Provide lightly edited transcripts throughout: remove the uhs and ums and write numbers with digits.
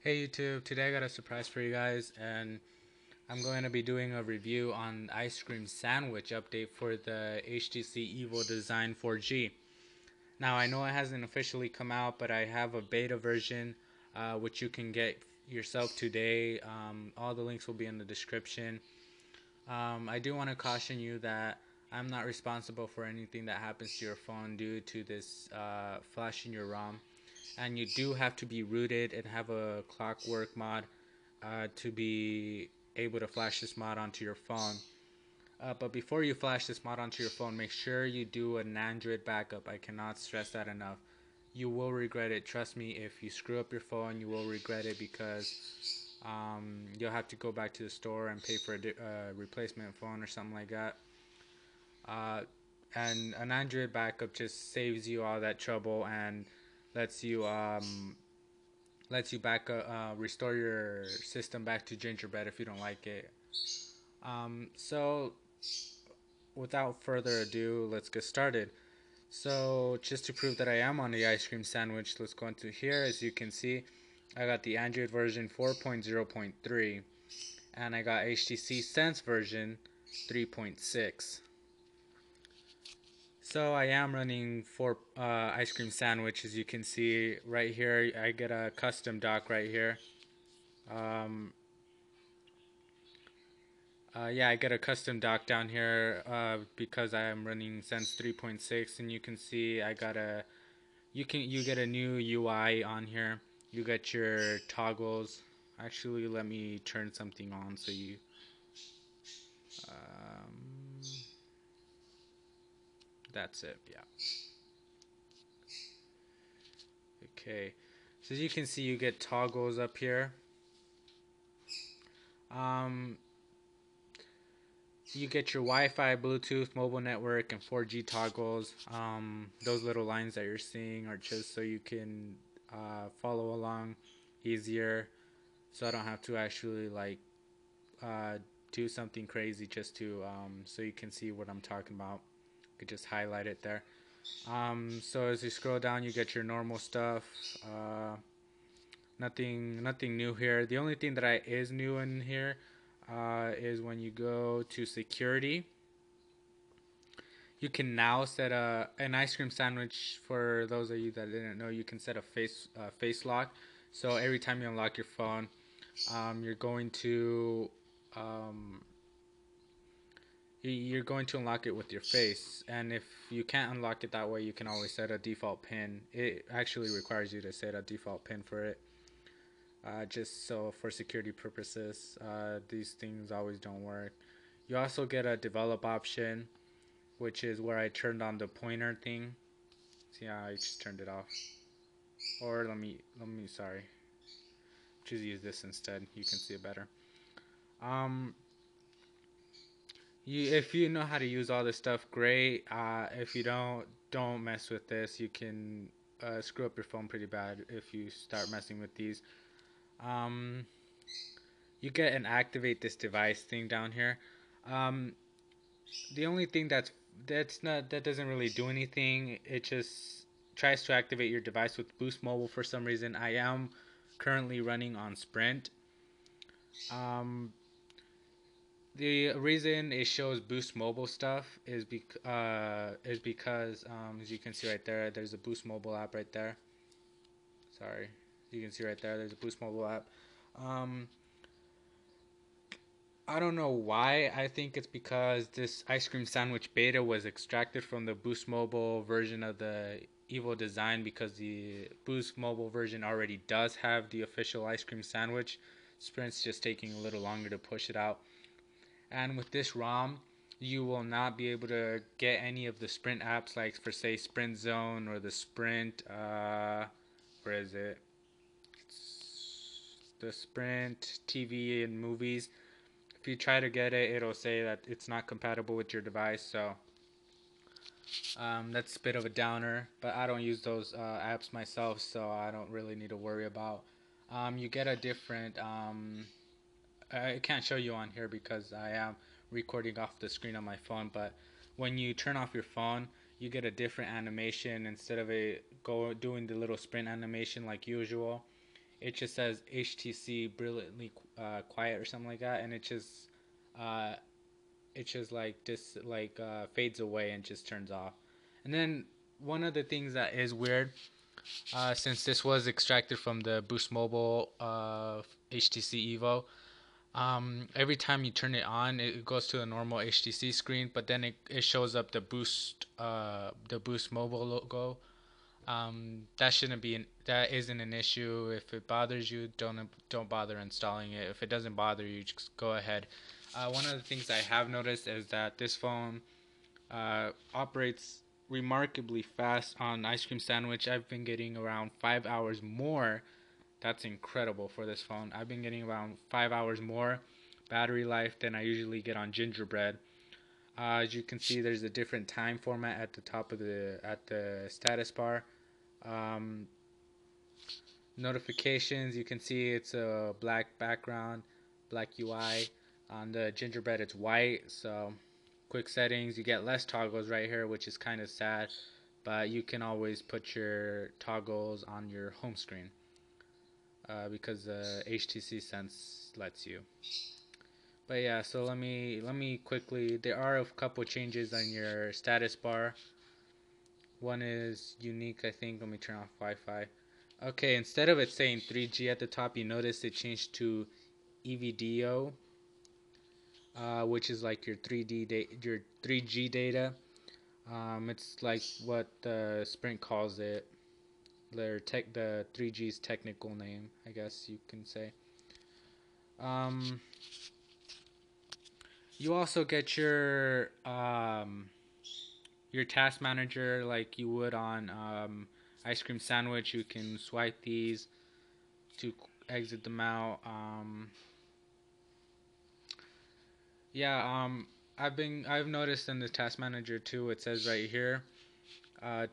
Hey YouTube, today I got a surprise for you guys, and I'm going to be doing a review on the ice cream sandwich update for the HTC Evo Design 4G. Now I know it hasn't officially come out, but I have a beta version which you can get yourself today. All the links will be in the description. I do want to caution you that I'm not responsible for anything that happens to your phone due to this flashing your ROM, and you do have to be rooted and have a clockwork mod to be able to flash this mod onto your phone. But before you flash this mod onto your phone, make sure you do an Android backup. I cannot stress that enough. You will regret it. Trust me, if you screw up your phone, you will regret it because you'll have to go back to the store and pay for a replacement phone or something like that. Uh, and an Android backup just saves you all that trouble and lets you restore your system back to gingerbread if you don't like it. So without further ado, let's get started. So just to prove that I am on the ice cream sandwich, let's go into here. As you can see, I got the Android version 4.0.3 and I got HTC Sense version 3.6. So I am running for ice cream sandwich. As you can see right here, I get a custom dock right here. Um, yeah, I get a custom dock down here because I am running Sense 3.6, and you can see I got a you get a new UI on here. You get your toggles. Actually, let me turn something on so you. Um, that's it. Yeah. Okay. So as you can see, you get toggles up here. Um, you get your Wi-Fi, Bluetooth, mobile network, and 4G toggles. Those little lines that you're seeing are just so you can follow along easier. So I don't have to actually uh, do something crazy just to so you can see what I'm talking about. You could just highlight it there. So as you scroll down, you get your normal stuff. Nothing new here. The only thing that is new in here is when you go to security. You can now set an ice cream sandwich. For those of you that didn't know, you can set a face lock. So every time you unlock your phone, you're going to um, you're going to unlock it with your face. And if you can't unlock it that way, you can always set a default pin. It actually requires you to set a default pin for it. Just so for security purposes, these things always don't work. You also get a develop option, which is where I turned on the pointer thing. See, yeah, I just turned it off. Or sorry, just use this instead. You can see it better. Um, if you know how to use all this stuff, great. If you don't mess with this. You can screw up your phone pretty bad if you start messing with these. Um, you get an activate this device thing down here. Um, the only thing that doesn't really do anything. It just tries to activate your device with Boost Mobile for some reason. I am currently running on Sprint. Um, the reason it shows Boost Mobile stuff is because as you can see right there, there's a Boost Mobile app right there. Sorry, you can see right there. There's a Boost Mobile app. Um, I don't know why. I think it's because this ice cream sandwich beta was extracted from the Boost Mobile version of the Evo design, because the Boost Mobile version already does have the official ice cream sandwich. Sprint's just taking a little longer to push it out. And with this ROM, you will not be able to get any of the Sprint apps, like for say Sprint Zone or the Sprint. Where is it? It's the Sprint TV and movies. If you try to get it, it'll say that it's not compatible with your device. So that's a bit of a downer. But I don't use those apps myself, so I don't really need to worry about. You get a different. I can't show you on here because I am recording off the screen on my phone. But when you turn off your phone, you get a different animation. Instead of doing the little sprint animation like usual, it just says HTC brilliantly quiet or something like that, and uh, it just fades away and just turns off. And then one of the things that is weird, since this was extracted from the Boost Mobile HTC Evo, every time you turn it on, it goes to a normal HTC screen, but then it shows up the Boost Mobile logo. That isn't an issue. If it bothers you, don't bother installing it. If it doesn't bother you, just go ahead. One of the things I have noticed is that this phone operates remarkably fast on Ice Cream Sandwich. I've been getting around 5 hours more. That's incredible for this phone. I've been getting around 5 hours more battery life than I usually get on Gingerbread. As you can see, there's a different time format at the top of the status bar. Um, Notifications, you can see it's a black background, black UI. On the Gingerbread, it's white. So, quick settings, you get less toggles right here, which is kind of sad. But you can always put your toggles on your home screen because HTC Sense lets you. But yeah, so let me quickly. There are a couple changes on your status bar. One is unique, I think. Let me turn off Wi-Fi. Okay, instead of it saying 3G at the top, you notice it changed to EVDO, which is like your your 3G data. It's like what Sprint calls it. The 3G's technical name, I guess you can say. You also get your task manager like you would on Ice Cream Sandwich. You can swipe these to exit them out. I've noticed in the task manager too. It says right here,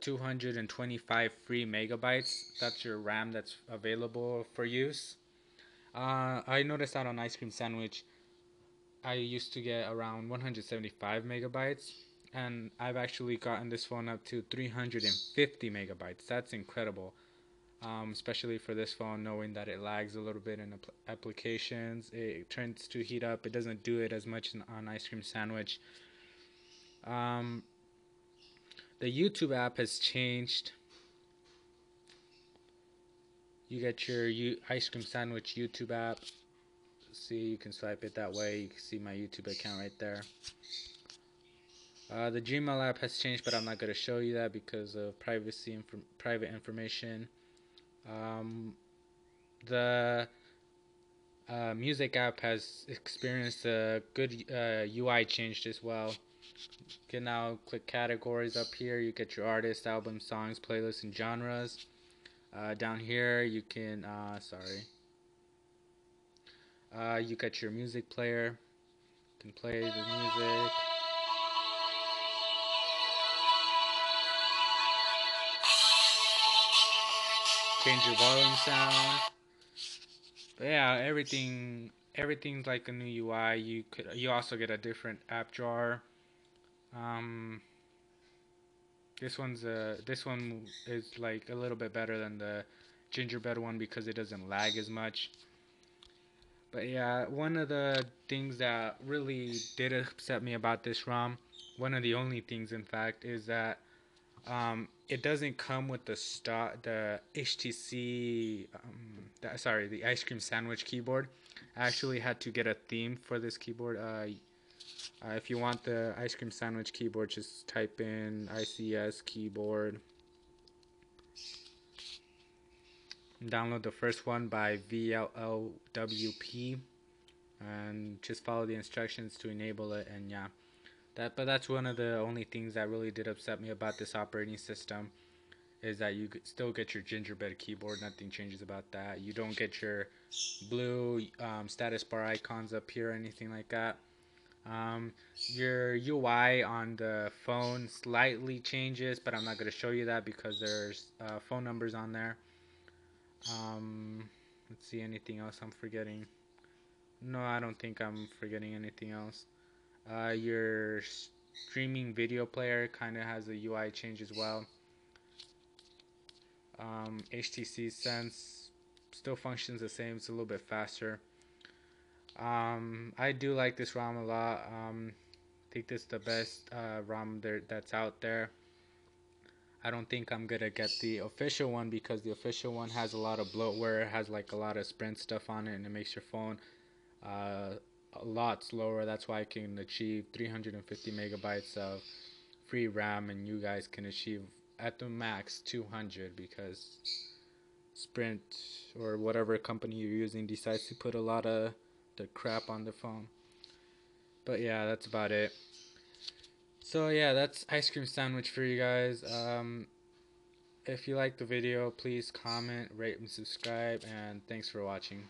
225 free megabytes. That's your RAM that's available for use. I noticed that on Ice Cream Sandwich, I used to get around 175 megabytes, and I've actually gotten this phone up to 350 megabytes. That's incredible, especially for this phone, knowing that it lags a little bit in applications. It tends to heat up. It doesn't do it as much on Ice Cream Sandwich. The YouTube app has changed. You get your Ice Cream Sandwich YouTube app. See, you can swipe it that way. You can see my YouTube account right there. The Gmail app has changed, but I'm not going to show you that because of private information. The music app has experienced a good UI change as well. You can now click categories up here. You get your artists, albums, songs, playlists, and genres. Down here, you can you got your music player. You can play the music. Change your volume sound. But yeah, everything's like a new UI. You also get a different app drawer. This one is like a little bit better than the Gingerbread one because it doesn't lag as much. But yeah, one of the things that really did upset me about this ROM, one of the only things in fact, is that it doesn't come with the HTC, the Ice Cream Sandwich keyboard. I actually had to get a theme for this keyboard. If you want the Ice Cream Sandwich keyboard, just type in ICS keyboard. Download the first one by VLLWP and just follow the instructions to enable it. And yeah, that's one of the only things that really did upset me about this operating system, is that you still get your Gingerbread keyboard. Nothing changes about that. You don't get your blue status bar icons up here or anything like that. Your UI on the phone slightly changes, but I'm not going to show you that because there's phone numbers on there. Let's see, anything else I'm forgetting? No, I don't think I'm forgetting anything else. Your streaming video player kind of has a UI change as well. HTC Sense still functions the same. It's a little bit faster. I do like this ROM a lot. I think this is the best ROM that's out there. I don't think I'm gonna get the official one because the official one has a lot of bloatware. It has like a lot of Sprint stuff on it, and it makes your phone uh, a lot slower. That's why I can achieve 350 megabytes of free RAM, and you guys can achieve at the max 200 because Sprint or whatever company you're using decides to put a lot of the crap on the phone. But yeah, that's about it. So yeah, that's ice cream sandwich for you guys. If you like the video, please comment, rate, and subscribe, and thanks for watching.